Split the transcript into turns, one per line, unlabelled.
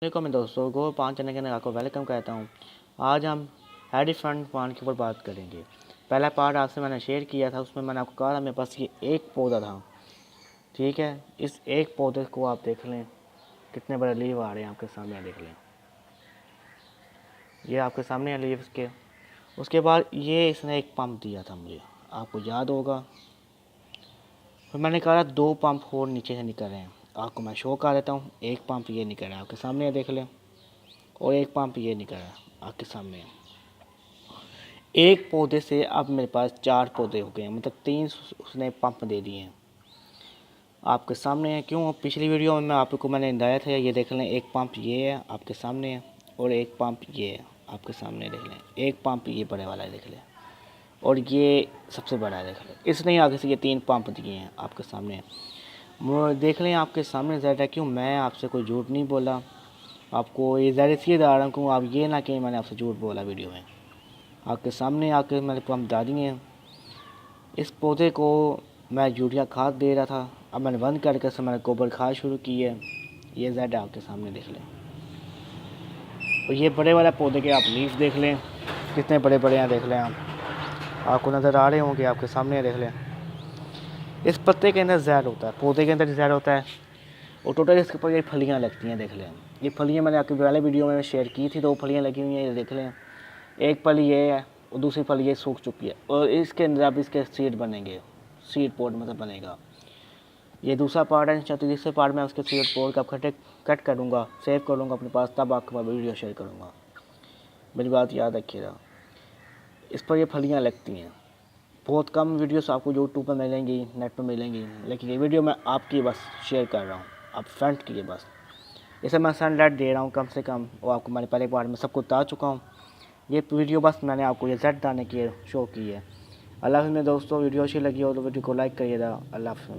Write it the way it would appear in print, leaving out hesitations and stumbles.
देखो मैं दोस्तों को 5 चैनल के अंदर आपको वेलकम कहता हूँ। आज हम एलिफेंट प्लांट के ऊपर बात करेंगे। पहला पार्ट आपसे मैंने शेयर किया था, उसमें मैंने आपको कहा था मेरे पास ये एक पौधा था, ठीक है। इस एक पौधे को आप देख लें, कितने बड़े लीव आ रहे हैं आपके सामने, देख लें, ये आपके सामने है लीव्स के। उसके बाद ये इसने एक पंप दिया था मुझे, आपको याद होगा। फिर मैंने कहा 2 पंप और नीचे से निकल रहे हैं, आपको मैं शो कर देता हूँ। एक पंप ये निकल रहा है आपके सामने, देख लें, और एक पंप ये निकल रहा है आपके सामने। एक पौधे से अब मेरे पास 4 पौधे हो गए, मतलब 3 उसने पंप दे दिए हैं आपके सामने है। क्यों, पिछली वीडियो में मैंने बताया था, ये देख लें, एक पंप ये है आपके सामने है, और एक पंप ये है आपके सामने, देख लें। एक पंप ये बड़े वाला है, देख लें, और ये सबसे बड़ा है, देख लें। इसने आगे से ये 3 पंप दिए हैं आपके सामने, देख लें, आपके सामने ज़्यादा। क्यों, मैं आपसे कोई झूठ नहीं बोला, आपको ये ज़्यादा इसलिए बता रहा हूँ क्यों, आप ये ना कि मैंने आपसे झूठ बोला वीडियो में। आपके सामने आके मैंने पंप डाल दिए हैं। इस पौधे को मैं यूरिया खाद दे रहा था, अब मैंने बंद करके से मैंने गोबर खाद शुरू की है। ये ज़ेड आपके सामने देख लें, और ये बड़े वाला पौधे के आप लीफ देख लें, कितने बड़े बड़े हैं, देख लें। आपको नज़र आ रहे होंगे, आपके सामने देख लें। इस पत्ते के अंदर जहर होता है, पौधे के अंदर जहर होता है, और टोटल इसके ऊपर ये फलियाँ लगती हैं, देख लें। ये फलियाँ मैंने आपके पहले वीडियो में शेयर की थी, 2 फलियाँ लगी हुई हैं, ये देख लें। एक फली ये है और दूसरी फली ये सूख चुकी है, और इसके अंदर अब इसके सीड बनेंगे, सीड पोड मतलब बनेगा। ये दूसरा पार्ट है, तीसरे पार्ट में उसके सीड पोड का कट करूँगा, सेव करूँगा अपने पास, तब आपको मैं वीडियो शेयर करूँगा। मेरी बात याद रखिएगा। इस पर ये फलियाँ लगती हैं। बहुत कम वीडियोस आपको यूट्यूब पर मिलेंगी, नेट पर मिलेंगी, लेकिन ये वीडियो मैं आपकी बस शेयर कर रहा हूँ, आप फ्रंट की है बस। इसे मैं सनलाइट दे रहा हूँ कम से कम, और आपको मैंने पहले पार्ट में सबको बता चुका हूँ। ये वीडियो बस मैंने आपको ये जेड दाने की शो की है। अल्लाह हाफ़िज़ में दोस्तों, वीडियो अच्छी लगी हो तो वीडियो को लाइक करिएगा। अल्लाह हाफ़िज़।